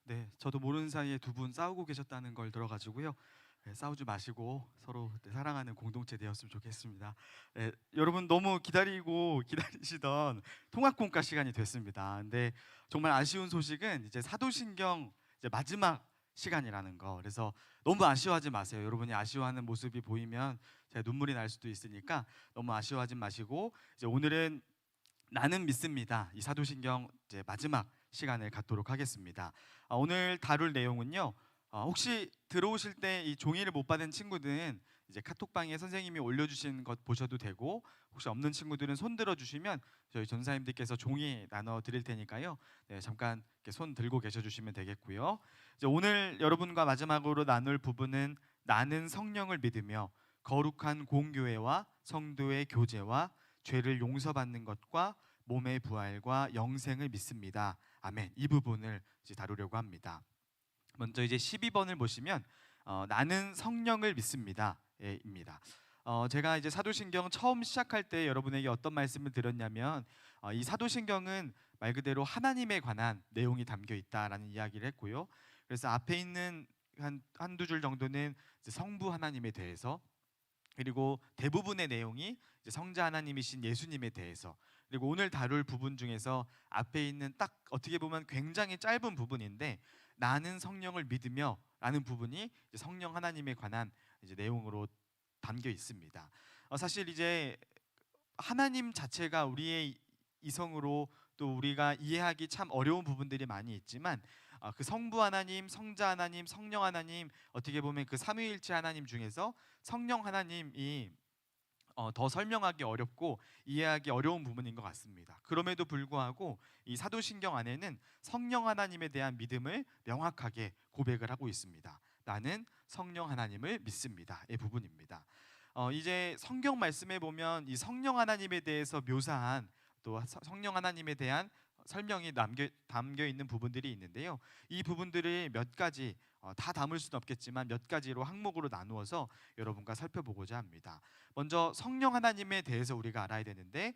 네, 저도 모르는 사이에 두 분 싸우고 계셨다는 걸 들어가지고요. 네, 싸우지 마시고 서로 사랑하는 공동체 되었으면 좋겠습니다. 네, 여러분 너무 기다리고 기다리시던 통합공과 시간이 됐습니다. 근데 정말 아쉬운 소식은 이제 사도신경 이제 마지막 시간이라는 거. 그래서 너무 아쉬워하지 마세요. 여러분이 아쉬워하는 모습이 보이면 제가 눈물이 날 수도 있으니까 너무 아쉬워하지 마시고 이제 오늘은 나는 믿습니다. 이 사도신경 이제 마지막 시간을 갖도록 하겠습니다. 오늘 다룰 내용은요. 혹시 들어오실 때 이 종이를 못 받은 친구들은 이제 카톡방에 선생님이 올려주신 것 보셔도 되고, 혹시 없는 친구들은 손 들어주시면 저희 전사님들께서 종이 나눠 드릴 테니까요. 네, 잠깐 이렇게 손 들고 계셔 주시면 되겠고요. 이제 오늘 여러분과 마지막으로 나눌 부분은 나는 성령을 믿으며 거룩한 공교회와 성도의 교제와 죄를 용서받는 것과 몸의 부활과 영생을 믿습니다. 아멘. 이 부분을 이제 다루려고 합니다. 먼저 이제 12번을 보시면 나는 성령을 믿습니다. 입니다. 제가 이제 사도신경 처음 시작할 때 여러분에게 어떤 말씀을 드렸냐면 이 사도신경은 말 그대로 하나님에 관한 내용이 담겨 있다라는 이야기를 했고요. 그래서 앞에 있는 한두 줄 정도는 이제 성부 하나님에 대해서, 그리고 대부분의 내용이 이제 성자 하나님이신 예수님에 대해서, 그리고 오늘 다룰 부분 중에서 앞에 있는 딱 어떻게 보면 굉장히 짧은 부분인데 나는 성령을 믿으며 라는 부분이 이제 성령 하나님에 관한 이제 내용으로 담겨 있습니다. 사실 이제 하나님 자체가 우리의 이성으로 또 우리가 이해하기 참 어려운 부분들이 많이 있지만 그 성부 하나님, 성자 하나님, 성령 하나님, 어떻게 보면 그 삼위일체 하나님 중에서 성령 하나님이 더 설명하기 어렵고 이해하기 어려운 부분인 것 같습니다. 그럼에도 불구하고 이 사도신경 안에는 성령 하나님에 대한 믿음을 명확하게 고백을 하고 있습니다. 나는 성령 하나님을 믿습니다의 부분입니다. 이제 성경 말씀에 보면 이 성령 하나님에 대해서 묘사한 또 성령 하나님에 대한 설명이 담겨 있는 부분들이 있는데요. 이 부분들을 몇 가지 다 담을 수는 없겠지만 몇 가지로 항목으로 나누어서 여러분과 살펴보고자 합니다. 먼저 성령 하나님에 대해서 우리가 알아야 되는데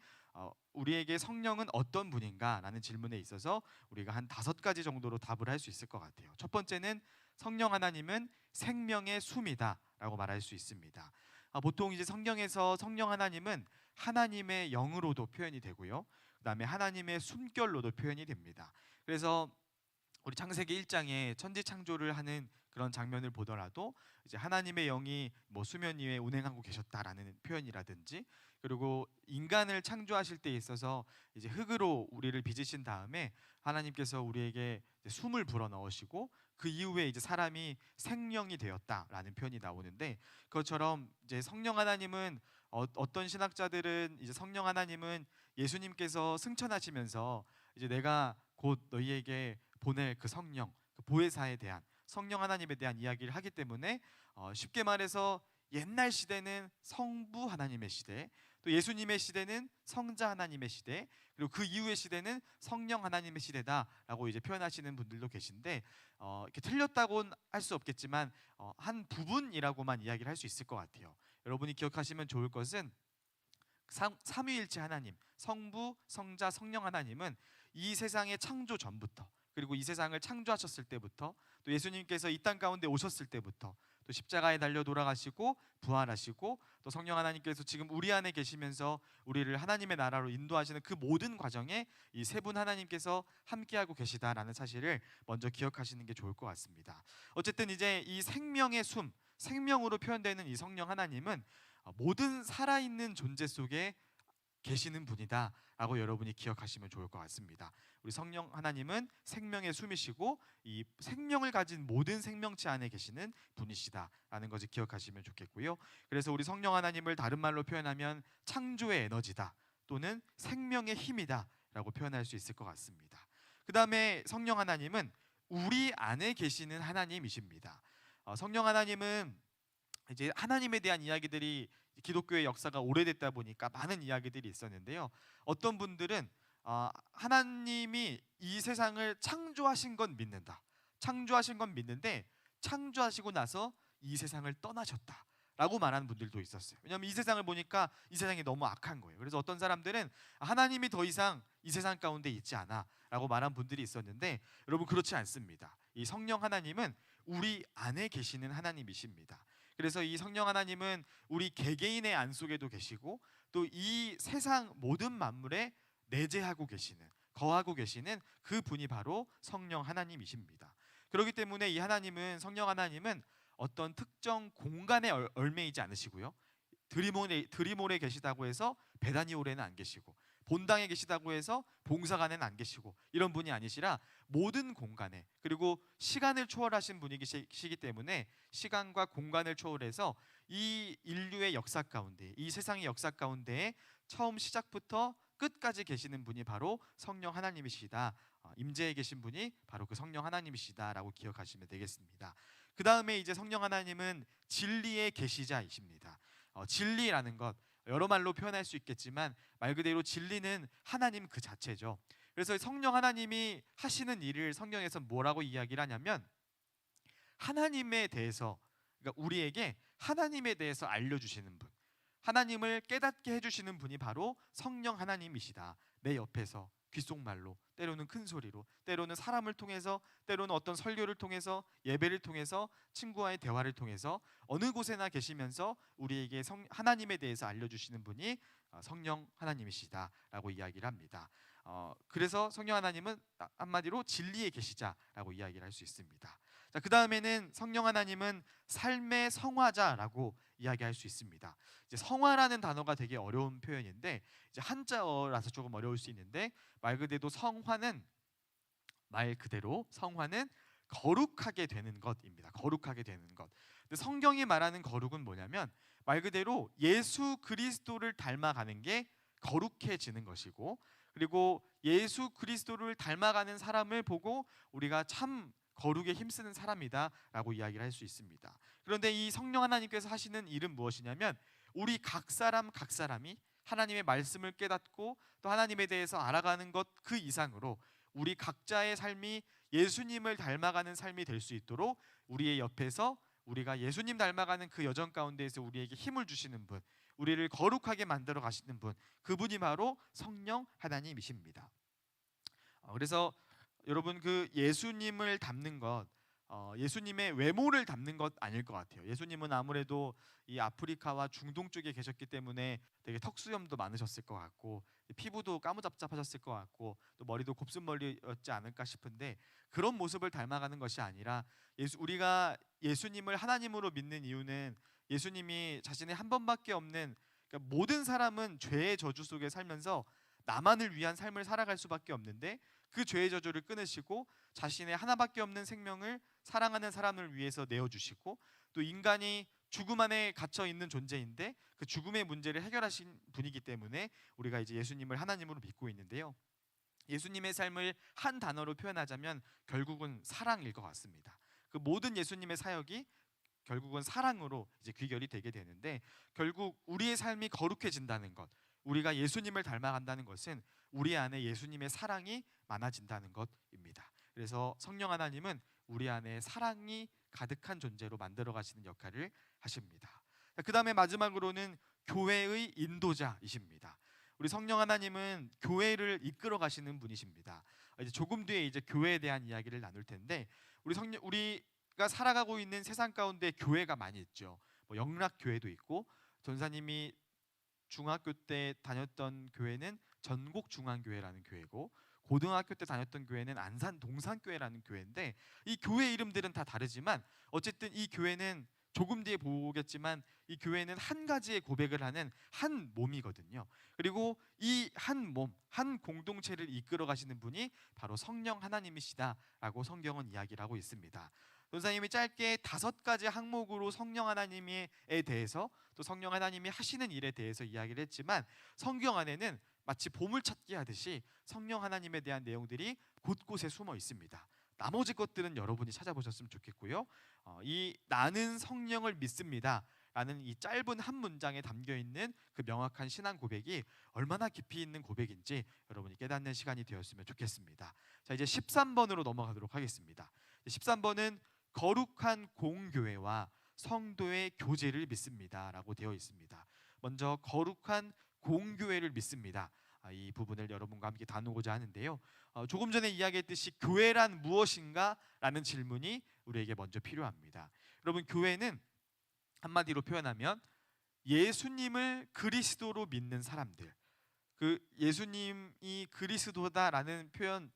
우리에게 성령은 어떤 분인가라는 질문에 있어서 우리가 한 5가지 정도로 답을 할 수 있을 것 같아요. 첫 번째는 성령 하나님은 생명의 숨이다라고 말할 수 있습니다. 보통 이제 성경에서 성령 하나님은 하나님의 영으로도 표현이 되고요. 그다음에 하나님의 숨결로도 표현이 됩니다. 그래서 우리 창세기 1장에 천지 창조를 하는 그런 장면을 보더라도 이제 하나님의 영이 뭐 수면 위에 운행하고 계셨다라는 표현이라든지, 그리고 인간을 창조하실 때 있어서 이제 흙으로 우리를 빚으신 다음에 하나님께서 우리에게 숨을 불어 넣으시고 그 이후에 이제 사람이 생명이 되었다라는 표현이 나오는데, 그것처럼 이제 성령 하나님은 어떤 신학자들은 이제 성령 하나님은 예수님께서 승천하시면서 이제 내가 곧 너희에게 보낼 그 성령, 그 보혜사에 대한 성령 하나님에 대한 이야기를 하기 때문에 쉽게 말해서 옛날 시대는 성부 하나님의 시대, 또 예수님의 시대는 성자 하나님의 시대, 그리고 그 이후의 시대는 성령 하나님의 시대다라고 이제 표현하시는 분들도 계신데 이렇게 틀렸다고는 할 수 없겠지만 한 부분이라고만 이야기를 할 수 있을 것 같아요. 여러분이 기억하시면 좋을 것은 삼위일체 하나님, 성부, 성자, 성령 하나님은 이 세상의 창조 전부터, 그리고 이 세상을 창조하셨을 때부터, 또 예수님께서 이 땅 가운데 오셨을 때부터, 또 십자가에 달려 돌아가시고 부활하시고, 또 성령 하나님께서 지금 우리 안에 계시면서 우리를 하나님의 나라로 인도하시는 그 모든 과정에 이 세 분 하나님께서 함께하고 계시다라는 사실을 먼저 기억하시는 게 좋을 것 같습니다. 어쨌든 이제 이 생명의 숨, 생명으로 표현되는 이 성령 하나님은 모든 살아있는 존재 속에 계시는 분이다라고 여러분이 기억하시면 좋을 것 같습니다. 우리 성령 하나님은 생명의 숨이시고 이 생명을 가진 모든 생명체 안에 계시는 분이시다라는 것을 기억하시면 좋겠고요. 그래서 우리 성령 하나님을 다른 말로 표현하면 창조의 에너지다 또는 생명의 힘이다라고 표현할 수 있을 것 같습니다. 그 다음에 성령 하나님은 우리 안에 계시는 하나님이십니다. 성령 하나님은 이제 하나님에 대한 이야기들이 기독교의 역사가 오래됐다 보니까 많은 이야기들이 있었는데요. 어떤 분들은 하나님이 이 세상을 창조하신 건 믿는다. 창조하신 건 믿는데 창조하시고 나서 이 세상을 떠나셨다 라고 말하는 분들도 있었어요. 왜냐하면 이 세상을 보니까 이 세상이 너무 악한 거예요. 그래서 어떤 사람들은 하나님이 더 이상 이 세상 가운데 있지 않아 라고 말한 분들이 있었는데, 여러분 그렇지 않습니다. 이 성령 하나님은 우리 안에 계시는 하나님이십니다. 그래서 이 성령 하나님은 우리 개개인의 안 속에도 계시고 또 이 세상 모든 만물에 내재하고 계시는, 거하고 계시는 그 분이 바로 성령 하나님이십니다. 그렇기 때문에 이 하나님은, 성령 하나님은 어떤 특정 공간에 얽매이지 않으시고요. 드리몰에 계시다고 해서 베다니홀에는 안 계시고, 본당에 계시다고 해서 봉사관에는 안 계시고, 이런 분이 아니시라 모든 공간에, 그리고 시간을 초월하신 분이시기 때문에 시간과 공간을 초월해서 이 인류의 역사 가운데, 이 세상의 역사 가운데에 처음 시작부터 끝까지 계시는 분이 바로 성령 하나님이시다. 임재에 계신 분이 바로 그 성령 하나님이시다라고 기억하시면 되겠습니다. 그 다음에 이제 성령 하나님은 진리의 계시자이십니다. 진리라는 것, 여러 말로 표현할 수 있겠지만 말 그대로 진리는 하나님 그 자체죠. 그래서 성령 하나님이 하시는 일을 성경에서 뭐라고 이야기를 하냐면, 하나님에 대해서, 그러니까 우리에게 하나님에 대해서 알려주시는 분, 하나님을 깨닫게 해주시는 분이 바로 성령 하나님이시다. 내 옆에서 귓속말로, 때로는 큰 소리로, 때로는 사람을 통해서, 때로는 어떤 설교를 통해서, 예배를 통해서, 친구와의 대화를 통해서 어느 곳에나 계시면서 우리에게 하나님에 대해서 알려주시는 분이 성령 하나님이시다라고 이야기를 합니다. 그래서 성령 하나님은 한마디로 진리에 계시자라고 이야기를 할 수 있습니다. 자, 그 다음에는 성령 하나님은 삶의 성화자라고 이야기할 수 있습니다. 이제 성화라는 단어가 되게 어려운 표현인데, 이제 한자어라서 조금 어려울 수 있는데, 말 그대로 성화는 거룩하게 되는 것입니다. 거룩하게 되는 것. 근데 성경이 말하는 거룩은 뭐냐면, 말 그대로 예수 그리스도를 닮아가는 게 거룩해지는 것이고, 그리고 예수 그리스도를 닮아가는 사람을 보고 우리가 참 거룩에 힘쓰는 사람이다라고 이야기를 할 수 있습니다. 그런데 이 성령 하나님께서 하시는 일은 무엇이냐면, 우리 각 사람이 하나님의 말씀을 깨닫고 또 하나님에 대해서 알아가는 것 그 이상으로 우리 각자의 삶이 예수님을 닮아가는 삶이 될 수 있도록 우리의 옆에서 우리가 예수님 닮아가는 그 여정 가운데에서 우리에게 힘을 주시는 분, 우리를 거룩하게 만들어 가시는 분, 그분이 바로 성령 하나님이십니다. 그래서 여러분, 그 예수님을 닮는 것, 예수님의 외모를 닮는 것 아닐 것 같아요. 예수님은 아무래도 이 아프리카와 중동 쪽에 계셨기 때문에 되게 턱수염도 많으셨을 것 같고, 피부도 까무잡잡하셨을 것 같고, 또 머리도 곱슬머리였지 않을까 싶은데, 그런 모습을 닮아가는 것이 아니라, 우리가 예수님을 하나님으로 믿는 이유는 예수님이 자신의 한 번밖에 없는, 그러니까 모든 사람은 죄의 저주 속에 살면서 나만을 위한 삶을 살아갈 수밖에 없는데, 그 죄의 저주를 끊으시고 자신의 하나밖에 없는 생명을 사랑하는 사람을 위해서 내어주시고, 또 인간이 죽음 안에 갇혀 있는 존재인데 그 죽음의 문제를 해결하신 분이기 때문에 우리가 이제 예수님을 하나님으로 믿고 있는데요. 예수님의 삶을 한 단어로 표현하자면 결국은 사랑일 것 같습니다. 그 모든 예수님의 사역이 결국은 사랑으로 이제 귀결이 되게 되는데, 결국 우리의 삶이 거룩해진다는 것, 우리가 예수님을 닮아간다는 것은 우리 안에 예수님의 사랑이 많아진다는 것입니다. 그래서 성령 하나님은 우리 안에 사랑이 가득한 존재로 만들어 가시는 역할을 하십니다. 그 다음에 마지막으로는 교회의 인도자이십니다. 우리 성령 하나님은 교회를 이끌어 가시는 분이십니다. 이제 조금 뒤에 이제 교회에 대한 이야기를 나눌 텐데, 우리가 살아가고 있는 세상 가운데 교회가 많이 있죠. 뭐 영락 교회도 있고, 전사님이 중학교 때 다녔던 교회는 전국중앙교회라는 교회고, 고등학교 때 다녔던 교회는 안산 동산교회라는 교회인데, 이 교회 이름들은 다 다르지만 어쨌든 이 교회는 조금 뒤에 보겠지만 이 교회는 한 가지의 고백을 하는 한 몸이거든요. 그리고 이 한 몸, 한 공동체를 이끌어 가시는 분이 바로 성령 하나님이시다라고 성경은 이야기를 하고 있습니다. 전사님이 짧게 5가지 항목으로 성령 하나님에 대해서, 또 성령 하나님이 하시는 일에 대해서 이야기를 했지만, 성경 안에는 마치 보물찾기 하듯이 성령 하나님에 대한 내용들이 곳곳에 숨어 있습니다. 나머지 것들은 여러분이 찾아보셨으면 좋겠고요. 이 나는 성령을 믿습니다 라는 이 짧은 한 문장에 담겨 있는 그 명확한 신앙 고백이 얼마나 깊이 있는 고백인지 여러분이 깨닫는 시간이 되었으면 좋겠습니다. 자, 이제 13번으로 넘어가도록 하겠습니다. 13번은 거룩한 공교회와 성도의 교제를 믿습니다 라고 되어 있습니다. 먼저 거룩한 공교회를 믿습니다. 이 부분을 여러분과 함께 나누고자 하는데요. 조금 전에 이야기했듯이 교회란 무엇인가라는 질문이 우리에게 먼저 필요합니다. 여러분, 교회는 한마디로 표현하면 예수님을 그리스도로 믿는 사람들, 그 예수님이 그리스도다라는 표현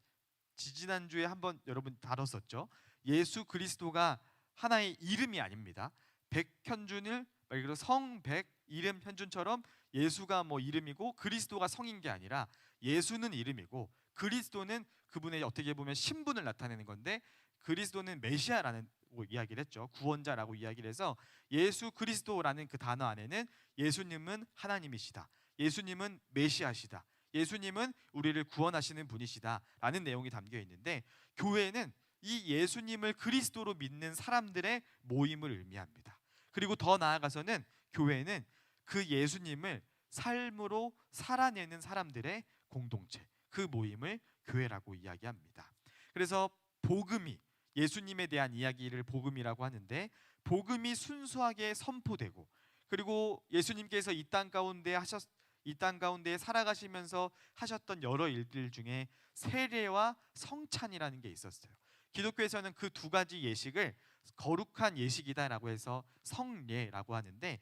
지지난주에 한번 여러분 다뤘었죠. 예수 그리스도가 하나의 이름이 아닙니다. 백현준을 말 그대로 성백 이름 현준처럼 예수가 뭐 이름이고 그리스도가 성인 게 아니라 예수는 이름이고 그리스도는 그분의 어떻게 보면 신분을 나타내는 건데, 그리스도는 메시아라는 이야기를 했죠. 구원자라고 이야기를 해서 예수 그리스도라는 그 단어 안에는 예수님은 하나님이시다, 예수님은 메시아시다, 예수님은 우리를 구원하시는 분이시다라는 내용이 담겨 있는데, 교회는 이 예수님을 그리스도로 믿는 사람들의 모임을 의미합니다. 그리고 더 나아가서는 교회는 그 예수님을 삶으로 살아내는 사람들의 공동체, 그 모임을 교회라고 이야기합니다. 그래서 복음이, 예수님에 대한 이야기를 복음이라고 하는데, 복음이 순수하게 선포되고, 그리고 예수님께서 이 땅 가운데 살아가시면서 하셨던 여러 일들 중에 세례와 성찬이라는 게 있었어요. 기독교에서는 그 두 가지 예식을 거룩한 예식이다라고 해서 성례라고 하는데,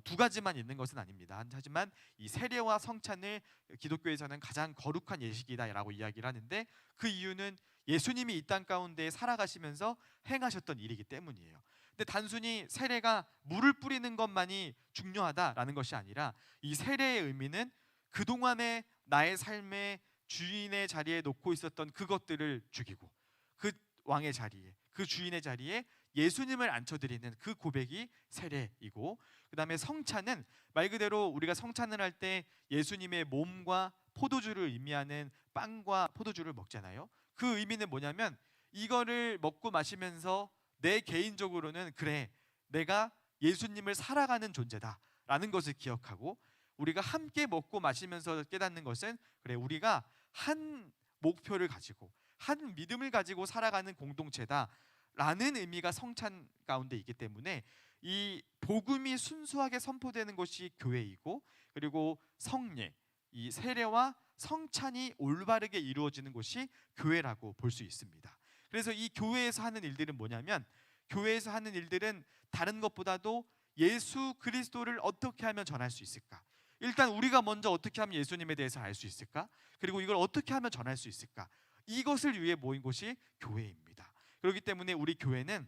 두 가지만 있는 것은 아닙니다. 하지만 이 세례와 성찬을 기독교에서는 가장 거룩한 예식이다라고 이야기를 하는데, 그 이유는 예수님이 이 땅 가운데 살아가시면서 행하셨던 일이기 때문이에요. 근데 단순히 세례가 물을 뿌리는 것만이 중요하다라는 것이 아니라, 이 세례의 의미는 그동안의 나의 삶의 주인의 자리에 놓고 있었던 그것들을 죽이고, 그 왕의 자리에, 그 주인의 자리에 예수님을 앉혀드리는 그 고백이 세례이고, 그 다음에 성찬은 말 그대로 우리가 성찬을 할 때 예수님의 몸과 포도주를 의미하는 빵과 포도주를 먹잖아요. 그 의미는 뭐냐면, 이거를 먹고 마시면서 내 개인적으로는 그래, 내가 예수님을 살아가는 존재다 라는 것을 기억하고, 우리가 함께 먹고 마시면서 깨닫는 것은 그래, 우리가 한 목표를 가지고 한 믿음을 가지고 살아가는 공동체다 라는 의미가 성찬 가운데 있기 때문에, 이 복음이 순수하게 선포되는 것이 교회이고, 그리고 성례, 이 세례와 성찬이 올바르게 이루어지는 것이 교회라고 볼 수 있습니다. 그래서 이 교회에서 하는 일들은 뭐냐면, 교회에서 하는 일들은 다른 것보다도 예수 그리스도를 어떻게 하면 전할 수 있을까? 일단 우리가 먼저 어떻게 하면 예수님에 대해서 알 수 있을까? 그리고 이걸 어떻게 하면 전할 수 있을까? 이것을 위해 모인 곳이 교회입니다. 그렇기 때문에 우리 교회는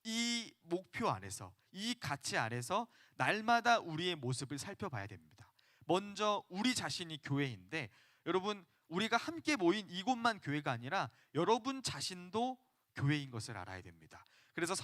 이 목표 안에서, 이 가치 안에서 날마다 우리의 모습을 살펴봐야 됩니다. 먼저 우리 자신이 교회인데, 여러분, 우리가 함께 모인 이곳만 교회가 아니라 여러분 자신도 교회인 것을 알아야 됩니다. 그래서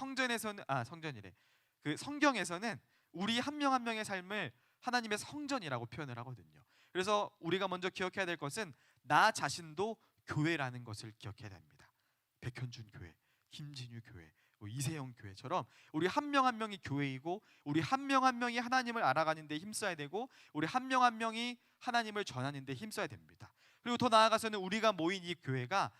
그 성경에서는 우리 한 명 한 명의 삶을 하나님의 성전이라고 표현을 하거든요. 그래서 우리가 먼저 기억해야 될 것은 나 자신도 교회라는 것을 기억해야 됩니다. 백현준 교회, 김진유 교회, 이세영 교회처럼 우리 한 명 한 명이 교회이고, 우리 한 명 한 명이 하나님을 알아가는 데 힘써야 되고, 우리 한 명 한 명이 하나님을 전하는 데 힘써야 됩니다. 그리고 더 나아가서는 우리가 모인 이 교회가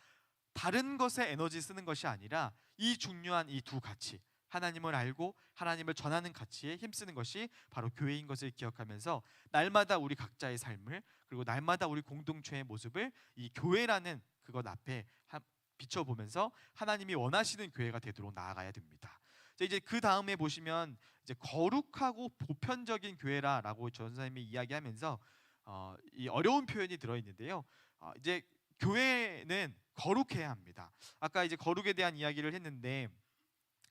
다른 것에 에너지 쓰는 것이 아니라 이 중요한 이 두 가치, 하나님을 알고 하나님을 전하는 가치에 힘쓰는 것이 바로 교회인 것을 기억하면서, 날마다 우리 각자의 삶을, 그리고 날마다 우리 공동체의 모습을 이 교회라는 그것 앞에 비춰보면서 하나님이 원하시는 교회가 되도록 나아가야 됩니다. 이제 그 다음에 보시면 이제 거룩하고 보편적인 교회라라고 전사님이 이야기하면서 이 어려운 표현이 들어있는데요. 이제 교회는 거룩해야 합니다. 아까 이제 거룩에 대한 이야기를 했는데,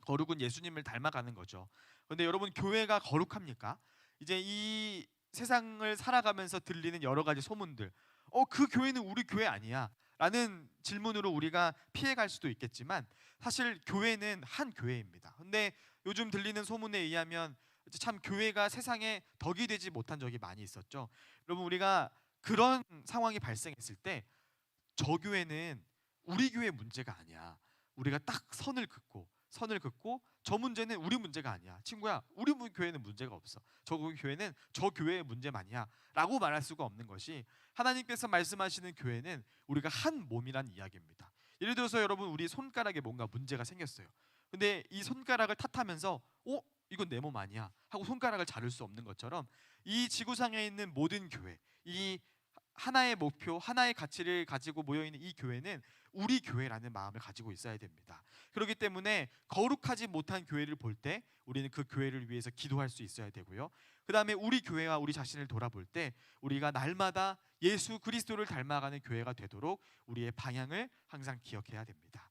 거룩은 예수님을 닮아가는 거죠. 그런데 여러분, 교회가 거룩합니까? 이제 이 세상을 살아가면서 들리는 여러 가지 소문들, 그 교회는 우리 교회 아니야 라는 질문으로 우리가 피해갈 수도 있겠지만, 사실 교회는 한 교회입니다. 근데 요즘 들리는 소문에 의하면 참 교회가 세상에 덕이 되지 못한 적이 많이 있었죠. 여러분, 우리가 그런 상황이 발생했을 때, 저 교회는 우리 교회 문제가 아니야, 우리가 딱 선을 긋고 저 문제는 우리 문제가 아니야, 친구야, 우리 교회는 문제가 없어, 저 교회는 저 교회의 문제만이야 라고 말할 수가 없는 것이, 하나님께서 말씀하시는 교회는 우리가 한 몸이란 이야기입니다. 예를 들어서 여러분, 우리 손가락에 뭔가 문제가 생겼어요. 근데 이 손가락을 탓하면서 이건 내 몸 아니야 하고 손가락을 자를 수 없는 것처럼, 이 지구상에 있는 모든 교회, 이 하나의 목표, 하나의 가치를 가지고 모여 있는 이 교회는 우리 교회라는 마음을 가지고 있어야 됩니다. 그렇기 때문에 거룩하지 못한 교회를 볼 때 우리는 그 교회를 위해서 기도할 수 있어야 되고요. 그다음에 우리 교회와 우리 자신을 돌아볼 때 우리가 날마다 예수 그리스도를 닮아가는 교회가 되도록 우리의 방향을 항상 기억해야 됩니다.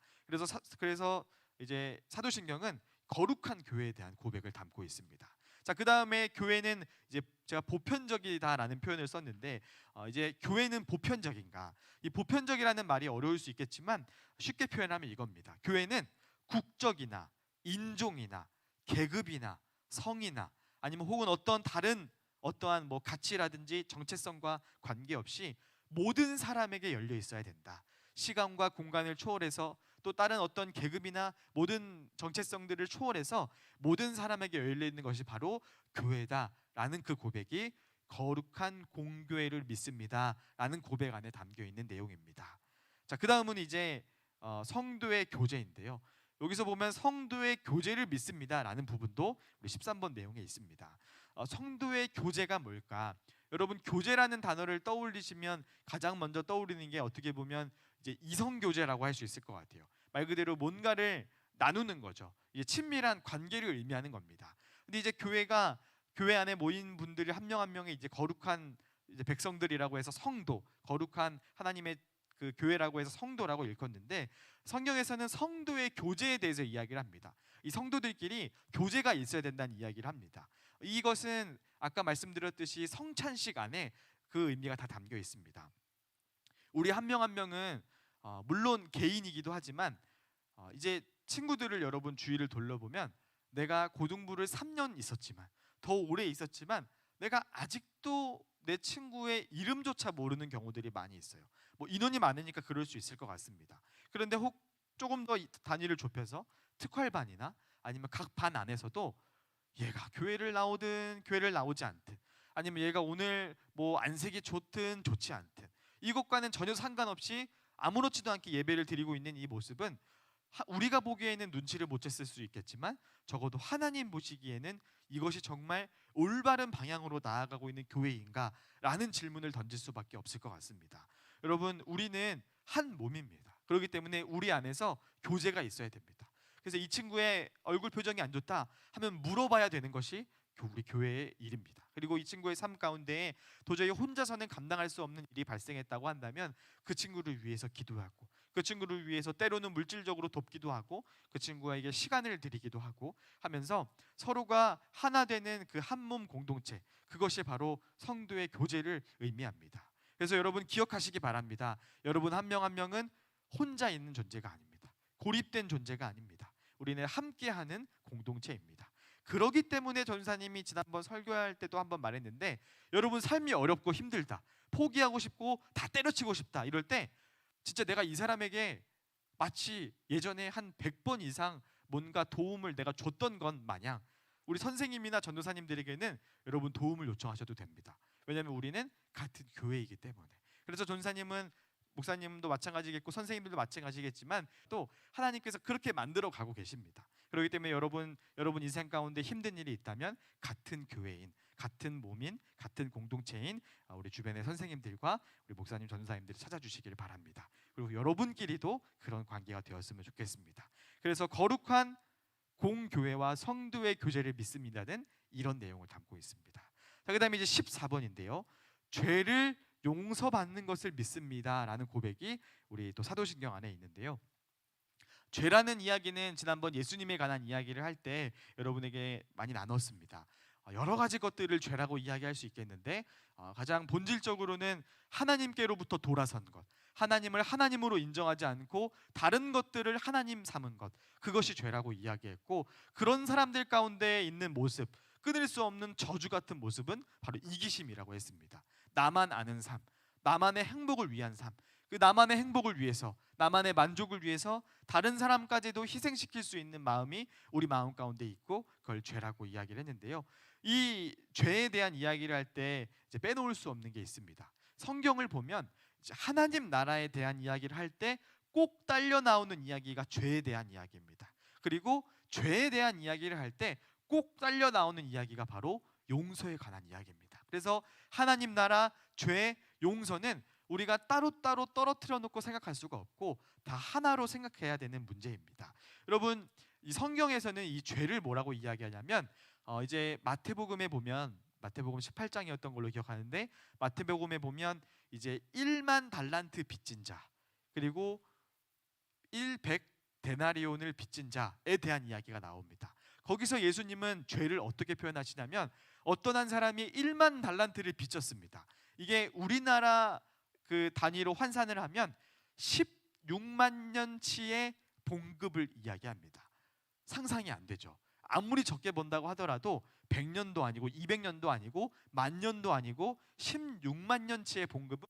그래서 이제 사도신경은 거룩한 교회에 대한 고백을 담고 있습니다. 자, 그다음에 교회는 이제 제가 보편적이다라는 표현을 썼는데 이제 교회는 보편적인가? 이 보편적이라는 말이 어려울 수 있겠지만 쉽게 표현하면 이겁니다. 교회는 국적이나 인종이나 계급이나 성이나 아니면 혹은 어떤 다른 어떠한 뭐 가치라든지 정체성과 관계없이 모든 사람에게 열려 있어야 된다. 시간과 공간을 초월해서 또 다른 어떤 계급이나 모든 정체성들을 초월해서 모든 사람에게 열려 있는 것이 바로 교회다라는 그 고백이 거룩한 공교회를 믿습니다라는 고백 안에 담겨 있는 내용입니다. 자, 그다음은 이제 성도의 교제인데요. 여기서 보면 성도의 교제를 믿습니다라는 부분도 우리 13번 내용에 있습니다. 성도의 교제가 뭘까? 여러분, 교제라는 단어를 떠올리시면 가장 먼저 떠오르는 게 어떻게 보면 이제 이성 교제라고 할 수 있을 것 같아요. 말 그대로 뭔가를 나누는 거죠. 이제 친밀한 관계를 의미하는 겁니다. 근데 이제 교회 안에 모인 분들이 한 명 한 명이 이제 거룩한 이제 백성들이라고 해서 성도, 거룩한 하나님의 그 교회라고 해서 성도라고 일컫는데 성경에서는 성도의 교제에 대해서 이야기를 합니다. 이 성도들끼리 교제가 있어야 된다는 이야기를 합니다. 이것은 아까 말씀드렸듯이 성찬식 안에 그 의미가 다 담겨 있습니다. 우리 한 명 한 명은 물론 개인이기도 하지만 이제 친구들을 여러분 주위를 돌려보면 내가 고등부를 3년 있었지만 더 오래 있었지만 내가 아직도 내 친구의 이름조차 모르는 경우들이 많이 있어요. 뭐 인원이 많으니까 그럴 수 있을 것 같습니다. 그런데 혹 조금 더 단위를 좁혀서 특활반이나 아니면 각 반 안에서도 얘가 교회를 나오든 교회를 나오지 않든 아니면 얘가 오늘 뭐 안색이 좋든 좋지 않든 이것과는 전혀 상관없이 아무렇지도 않게 예배를 드리고 있는 이 모습은 우리가 보기에는 눈치를 못 챘을 수 있겠지만 적어도 하나님 보시기에는 이것이 정말 올바른 방향으로 나아가고 있는 교회인가라는 질문을 던질 수밖에 없을 것 같습니다. 여러분, 우리는 한 몸입니다. 그렇기 때문에 우리 안에서 교제가 있어야 됩니다. 그래서 이 친구의 얼굴 표정이 안 좋다 하면 물어봐야 되는 것이 우리 교회의 일입니다. 그리고 이 친구의 삶 가운데 도저히 혼자서는 감당할 수 없는 일이 발생했다고 한다면 그 친구를 위해서 기도하고 그 친구를 위해서 때로는 물질적으로 돕기도 하고 그 친구에게 시간을 드리기도 하고 하면서 서로가 하나 되는 그 한 몸 공동체, 그것이 바로 성도의 교제를 의미합니다. 그래서 여러분 기억하시기 바랍니다. 여러분 한 명 한 명은 혼자 있는 존재가 아닙니다. 고립된 존재가 아닙니다. 우리는 함께하는 공동체입니다. 그러기 때문에 전사님이 지난번 설교할 때도 한번 말했는데 여러분 삶이 어렵고 힘들다, 포기하고 싶고 다 때려치고 싶다 이럴 때 진짜 내가 이 사람에게 마치 예전에 한 100번 이상 뭔가 도움을 내가 줬던 건 마냥 우리 선생님이나 전도사님들에게는 여러분 도움을 요청하셔도 됩니다. 왜냐하면 우리는 같은 교회이기 때문에. 그래서 전사님은 목사님도 마찬가지겠고 선생님들도 마찬가지겠지만 또 하나님께서 그렇게 만들어 가고 계십니다. 그렇기 때문에 여러분 인생 가운데 힘든 일이 있다면 같은 교회인, 같은 몸인, 같은 공동체인 우리 주변의 선생님들과 우리 목사님, 전도사님들이 찾아주시기를 바랍니다. 그리고 여러분끼리도 그런 관계가 되었으면 좋겠습니다. 그래서 거룩한 공교회와 성도의 교제를 믿습니다는 이런 내용을 담고 있습니다. 자, 그다음에 이제 14번인데요. 죄를 용서받는 것을 믿습니다라는 고백이 우리 또 사도신경 안에 있는데요. 죄라는 이야기는 지난번 예수님에 관한 이야기를 할 때 여러분에게 많이 나눴습니다. 여러 가지 것들을 죄라고 이야기할 수 있겠는데 가장 본질적으로는 하나님께로부터 돌아선 것, 하나님을 하나님으로 인정하지 않고 다른 것들을 하나님 삼은 것, 그것이 죄라고 이야기했고 그런 사람들 가운데 있는 모습, 끊을 수 없는 저주 같은 모습은 바로 이기심이라고 했습니다. 나만 아는 삶, 나만의 행복을 위한 삶, 그 나만의 행복을 위해서, 나만의 만족을 위해서 다른 사람까지도 희생시킬 수 있는 마음이 우리 마음 가운데 있고 그걸 죄라고 이야기를 했는데요. 이 죄에 대한 이야기를 할 때 이제 빼놓을 수 없는 게 있습니다. 성경을 보면 이제 하나님 나라에 대한 이야기를 할 때 꼭 딸려 나오는 이야기가 죄에 대한 이야기입니다. 그리고 죄에 대한 이야기를 할 때 꼭 딸려 나오는 이야기가 바로 용서에 관한 이야기입니다. 그래서 하나님 나라, 죄, 용서는 우리가 따로따로 떨어뜨려 놓고 생각할 수가 없고 다 하나로 생각해야 되는 문제입니다. 여러분, 이 성경에서는 이 죄를 뭐라고 이야기하냐면 이제 마태복음에 보면 마태복음 18장이었던 걸로 기억하는데, 마태복음에 보면 이제 1만 달란트 빚진 자, 그리고 100 데나리온을 빚진 자에 대한 이야기가 나옵니다. 거기서 예수님은 죄를 어떻게 표현하시냐면, 어떤 한 사람이 1만 달란트를 빚졌습니다. 이게 우리나라 그 단위로 환산을 하면 16만 년치의 봉급을 이야기합니다. 상상이 안 되죠. 아무리 적게 번다고 하더라도 100년도 아니고 200년도 아니고 만년도 아니고 16만 년치의 봉급은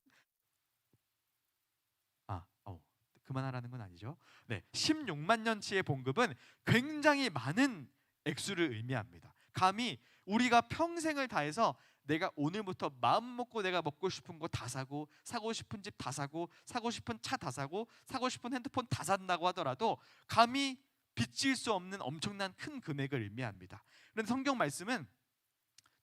그만하라는 건 아니죠. 네, 16만 년치의 봉급은 굉장히 많은 액수를 의미합니다. 감히 우리가 평생을 다해서 내가 오늘부터 마음 먹고 내가 먹고 싶은 거 다 사고, 사고 싶은 집 다 사고, 사고 싶은 차 다 사고, 사고 싶은 핸드폰 다 산다고 하더라도 감히 빚질 수 없는 엄청난 큰 금액을 의미합니다. 그런데 성경 말씀은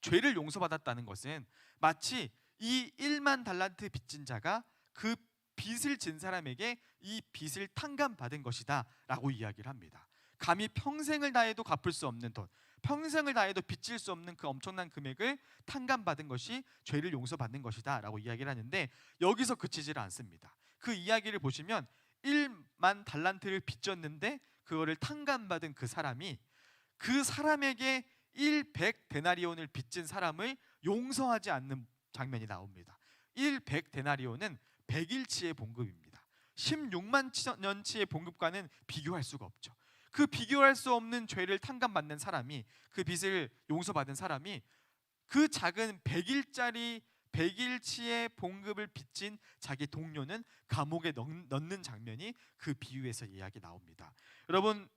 죄를 용서받았다는 것은 마치 이 1만 달란트 빚진 자가 그 빚을 진 사람에게 이 빚을 탕감받은 것이다 라고 이야기를 합니다. 감히 평생을 다해도 갚을 수 없는 돈, 평생을 다해도 빚질 수 없는 그 엄청난 금액을 탕감받은 것이 죄를 용서받는 것이다 라고 이야기를 하는데, 여기서 그치지를 않습니다. 그 이야기를 보시면 1만 달란트를 빚졌는데 그거를 탕감받은 그 사람이 그 사람에게 100 데나리온을 빚진 사람을 용서하지 않는 장면이 나옵니다. 100 데나리온은 100일치의 봉급입니다. 16만 년치의 봉급과는 비교할 수가 없죠. 그 비교할 수 없는 죄를 탕감받는 사람이, 그 빚을 용서받은 사람이 그 작은 100일짜리 100일치의 봉급을 빚진 자기 동료는 감옥에 넣는 장면이 그 비유에서 이야기 나옵니다. 여러분,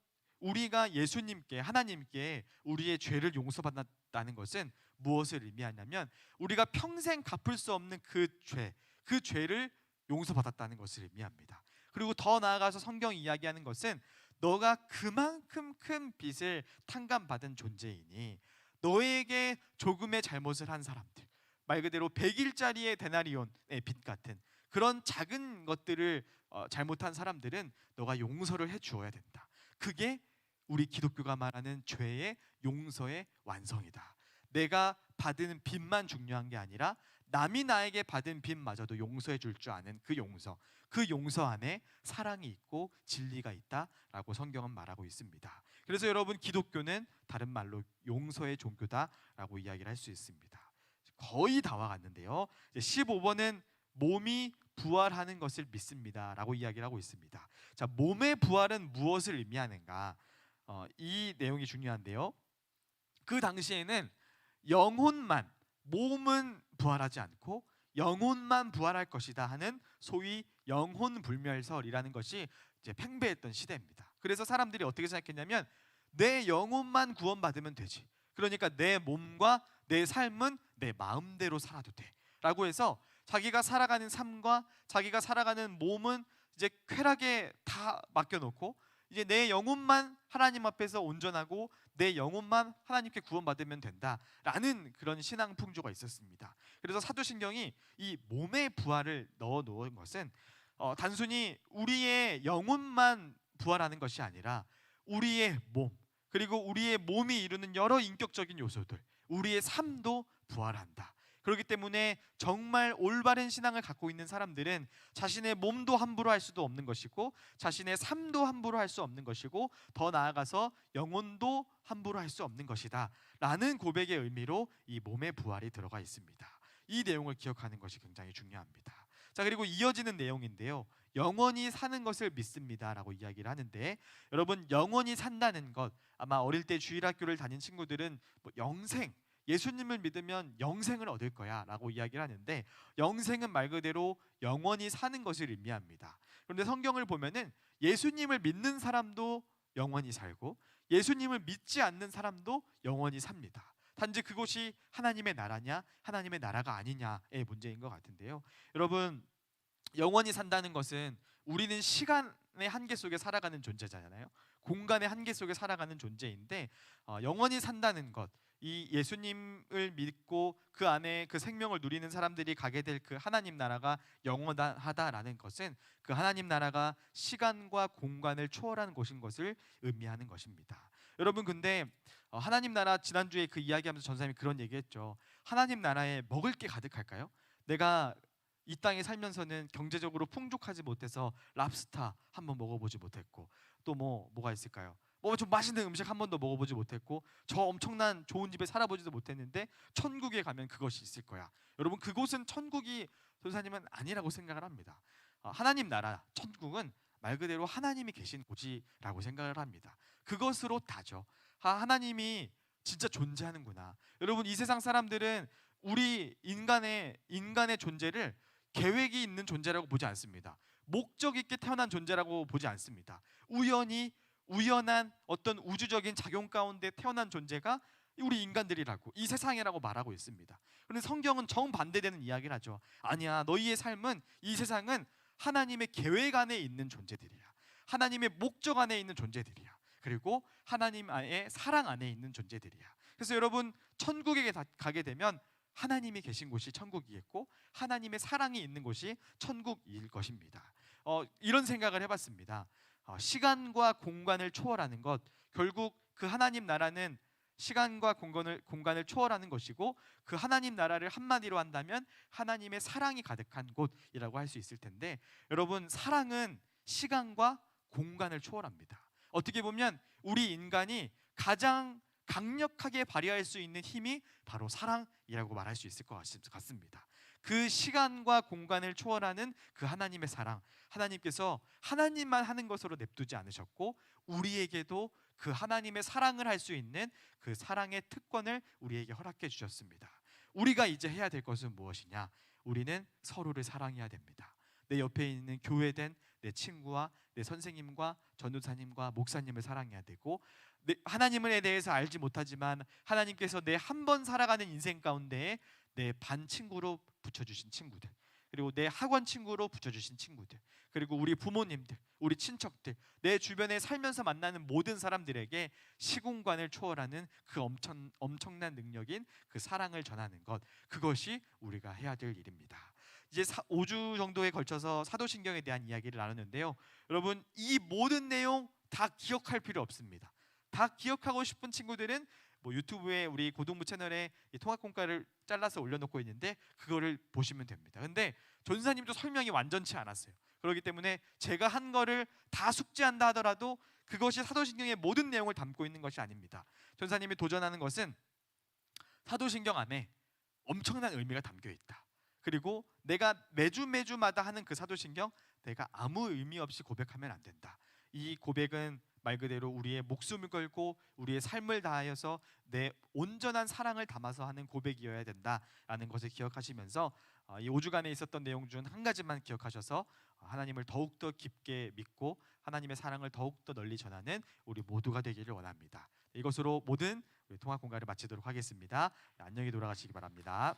우리가 예수님께, 하나님께 우리의 죄를 용서받았다는 것은 무엇을 의미하냐면, 우리가 평생 갚을 수 없는 그 죄를 용서받았다는 것을 의미합니다. 그리고 더 나아가서 성경이 이야기하는 것은 너가 그만큼 큰 빚을 탕감받은 존재이니 너에게 조금의 잘못을 한 사람들, 말 그대로 100일짜리의 데나리온의 빚 같은 그런 작은 것들을 잘못한 사람들은 너가 용서를 해 주어야 된다. 그게 우리 기독교가 말하는 죄의 용서의 완성이다. 내가 받은 빚만 중요한 게 아니라 남이 나에게 받은 빚마저도 용서해 줄 줄 아는 그 용서 안에 사랑이 있고 진리가 있다라고 성경은 말하고 있습니다. 그래서 여러분, 기독교는 다른 말로 용서의 종교다라고 이야기를 할 수 있습니다. 거의 다 와갔는데요. 15번은 몸이 부활하는 것을 믿습니다라고 이야기를 하고 있습니다. 자, 몸의 부활은 무엇을 의미하는가? 이 내용이 중요한데요. 그 당시에는 영혼만, 몸은 부활하지 않고 영혼만 부활할 것이다 하는 소위 영혼불멸설이라는 것이 이제 팽배했던 시대입니다. 그래서 사람들이 어떻게 생각했냐면, 내 영혼만 구원받으면 되지, 그러니까 내 몸과 내 삶은 내 마음대로 살아도 돼 라고 해서 자기가 살아가는 삶과 자기가 살아가는 몸은 이제 쾌락에 다 맡겨놓고 이제 내 영혼만 하나님 앞에서 온전하고 내 영혼만 하나님께 구원받으면 된다라는 그런 신앙 풍조가 있었습니다. 그래서 사도신경이 이 몸의 부활을 넣어 놓은 것은 단순히 우리의 영혼만 부활하는 것이 아니라 우리의 몸, 그리고 우리의 몸이 이루는 여러 인격적인 요소들, 우리의 삶도 부활한다. 그렇기 때문에 정말 올바른 신앙을 갖고 있는 사람들은 자신의 몸도 함부로 할 수도 없는 것이고, 자신의 삶도 함부로 할 수 없는 것이고, 더 나아가서 영혼도 함부로 할 수 없는 것이다 라는 고백의 의미로 이 몸의 부활이 들어가 있습니다. 이 내용을 기억하는 것이 굉장히 중요합니다. 자, 그리고 이어지는 내용인데요, 영원히 사는 것을 믿습니다 라고 이야기를 하는데, 여러분, 영원히 산다는 것, 아마 어릴 때 주일학교를 다닌 친구들은 영생, 예수님을 믿으면 영생을 얻을 거야 라고 이야기를 하는데, 영생은 말 그대로 영원히 사는 것을 의미합니다. 그런데 성경을 보면은 예수님을 믿는 사람도 영원히 살고 예수님을 믿지 않는 사람도 영원히 삽니다. 단지 그것이 하나님의 나라냐 하나님의 나라가 아니냐의 문제인 것 같은데요. 여러분, 영원히 산다는 것은 우리는 시간의 한계 속에 살아가는 존재잖아요. 공간의 한계 속에 살아가는 존재인데 영원히 산다는 것, 이 예수님을 믿고 그 안에 그 생명을 누리는 사람들이 가게 될 그 하나님 나라가 영원하다라는 것은 그 하나님 나라가 시간과 공간을 초월하는 곳인 것을 의미하는 것입니다. 여러분 근데 하나님 나라 지난주에 그 이야기하면서 전사님이 그런 얘기했죠. 하나님 나라에 먹을 게 가득할까요? 내가 이 땅에 살면서는 경제적으로 풍족하지 못해서 랍스타 한번 먹어보지 못했고 또 뭐가 있을까요? 뭐 좀 맛있는 음식 한 번도 먹어보지 못했고 저 엄청난 좋은 집에 살아보지도 못했는데 천국에 가면 그것이 있을 거야. 여러분 그곳은 천국이 전사님은 아니라고 생각을 합니다. 하나님 나라 천국은 말 그대로 하나님이 계신 곳이라고 생각을 합니다. 그것으로 다죠. 하나님이 진짜 존재하는구나. 여러분 이 세상 사람들은 우리 인간의 존재를 계획이 있는 존재라고 보지 않습니다. 목적 있게 태어난 존재라고 보지 않습니다. 우연한 어떤 우주적인 작용 가운데 태어난 존재가 우리 인간들이라고 이 세상이라고 말하고 있습니다. 그런데 성경은 정반대되는 이야기를 하죠. 아니야, 너희의 삶은 이 세상은 하나님의 계획 안에 있는 존재들이야. 하나님의 목적 안에 있는 존재들이야. 그리고 하나님 안에 사랑 안에 있는 존재들이야. 그래서 여러분 천국에 가게 되면 하나님이 계신 곳이 천국이겠고 하나님의 사랑이 있는 곳이 천국일 것입니다. 이런 생각을 해봤습니다. 시간과 공간을 초월하는 것, 결국 그 하나님 나라는 시간과 공간을 초월하는 것이고 그 하나님 나라를 한마디로 한다면 하나님의 사랑이 가득한 곳이라고 할 수 있을 텐데 여러분 사랑은 시간과 공간을 초월합니다. 어떻게 보면 우리 인간이 가장 강력하게 발휘할 수 있는 힘이 바로 사랑이라고 말할 수 있을 것 같습니다. 그 시간과 공간을 초월하는 그 하나님의 사랑, 하나님께서 하나님만 하는 것으로 냅두지 않으셨고 우리에게도 그 하나님의 사랑을 할 수 있는 그 사랑의 특권을 우리에게 허락해 주셨습니다. 우리가 이제 해야 될 것은 무엇이냐? 우리는 서로를 사랑해야 됩니다. 내 옆에 있는 교회된 내 친구와 내 선생님과 전도사님과 목사님을 사랑해야 되고 하나님에 대해서 알지 못하지만 하나님께서 내 한 번 살아가는 인생 가운데 내 반 친구로 붙여주신 친구들, 그리고 내 학원 친구로 붙여주신 친구들, 그리고 우리 부모님들, 우리 친척들, 내 주변에 살면서 만나는 모든 사람들에게 시공간을 초월하는 그 엄청난 능력인 그 사랑을 전하는 것, 그것이 우리가 해야 될 일입니다. 이제 5주 정도에 걸쳐서 사도신경에 대한 이야기를 나눴는데요. 여러분 이 모든 내용 다 기억할 필요 없습니다. 다 기억하고 싶은 친구들은 유튜브에 우리 고등부 채널에 통합공과를 잘라서 올려놓고 있는데 그거를 보시면 됩니다. 근데 전사님도 설명이 완전치 않았어요. 그렇기 때문에 제가 한 거를 다 숙지한다 하더라도 그것이 사도신경의 모든 내용을 담고 있는 것이 아닙니다. 전사님이 도전하는 것은 사도신경 안에 엄청난 의미가 담겨 있다. 그리고 내가 매주마다 하는 그 사도신경 내가 아무 의미 없이 고백하면 안 된다. 이 고백은 말 그대로 우리의 목숨을 걸고 우리의 삶을 다하여서 내 온전한 사랑을 담아서 하는 고백이어야 된다라는 것을 기억하시면서 이 5주간에 있었던 내용 중 한 가지만 기억하셔서 하나님을 더욱더 깊게 믿고 하나님의 사랑을 더욱더 널리 전하는 우리 모두가 되기를 원합니다. 이것으로 모든 통합 공간을 마치도록 하겠습니다. 안녕히 돌아가시기 바랍니다.